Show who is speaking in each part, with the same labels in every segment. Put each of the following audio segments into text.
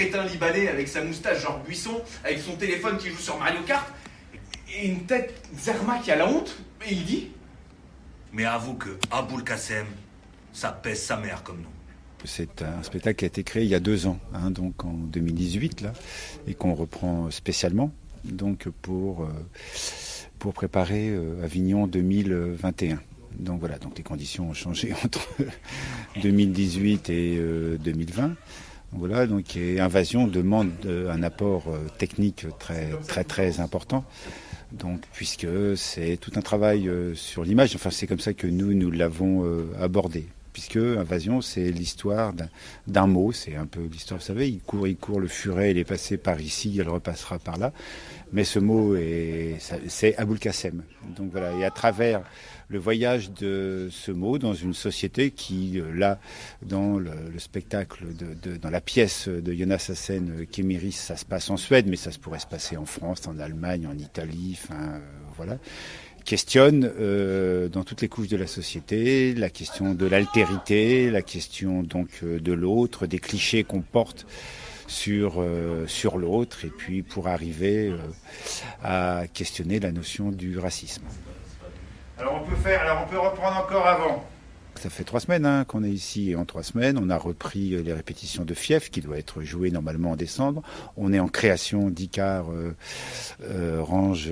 Speaker 1: crétin libanais avec sa moustache genre Buisson, avec son téléphone qui joue sur Mario Kart, et une tête Zerma qui a la honte, et il dit...
Speaker 2: Mais avoue que Aboul Kassem, ça pèse sa mère comme nous.
Speaker 3: C'est un spectacle qui a été créé il y a 2 ans, donc en 2018, là, et qu'on reprend spécialement donc pour préparer Avignon 2021. Donc voilà, donc les conditions ont changé entre 2018 et 2020. Voilà, donc Invasion demande un apport technique très important. Donc, puisque c'est tout un travail sur l'image, enfin c'est comme ça que nous l'avons abordé. Puisque Invasion, c'est l'histoire d'un mot, c'est un peu l'histoire, vous savez, il court, le furet, il est passé par ici, il repassera par là. Mais ce mot, c'est Aboul Kassem. Donc voilà, et à travers le voyage de ce mot dans une société qui, là, dans le spectacle, dans la pièce de Jonas Hassen, Kémiris, ça se passe en Suède, mais ça pourrait se passer en France, en Allemagne, en Italie, enfin voilà. Questionne dans toutes les couches de la société, la question de l'altérité, la question donc de l'autre, des clichés qu'on porte sur l'autre, et puis pour arriver à questionner la notion du racisme.
Speaker 4: Alors on peut reprendre encore avant.
Speaker 3: Ça fait 3 semaines qu'on est ici, et en 3 semaines, on a repris les répétitions de Fief, qui doit être joué normalement en décembre. On est en création d'Icare, Range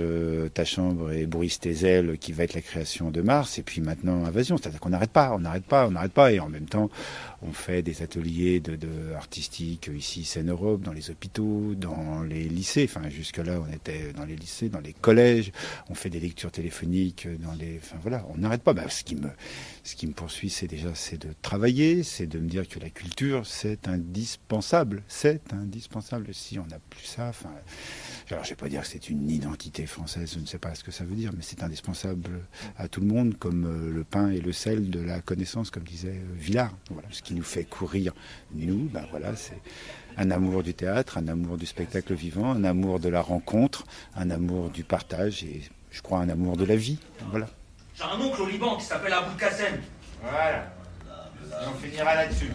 Speaker 3: ta chambre et Bruise tes ailes, qui va être la création de mars, et puis maintenant Invasion. C'est-à-dire qu'on n'arrête pas, et en même temps, on fait des ateliers artistiques ici, Seine-Europe, dans les hôpitaux, dans les lycées. Enfin, jusque-là, on était dans les lycées, dans les collèges. On fait des lectures téléphoniques enfin voilà, on n'arrête pas. Ce qui me poursuit, c'est de travailler, c'est de me dire que la culture, c'est indispensable. C'est indispensable. Si on n'a plus ça, alors je ne vais pas dire que c'est une identité française, je ne sais pas ce que ça veut dire, mais c'est indispensable à tout le monde, comme le pain et le sel de la connaissance, comme disait Villard. Voilà, ce qui nous fait courir, nous, voilà, c'est un amour du théâtre, un amour du spectacle vivant, un amour de la rencontre, un amour du partage et, je crois, un amour de la vie. Voilà.
Speaker 2: J'ai un oncle au Liban qui s'appelle Aboul Kassem.
Speaker 4: Voilà. Et on finira là-dessus.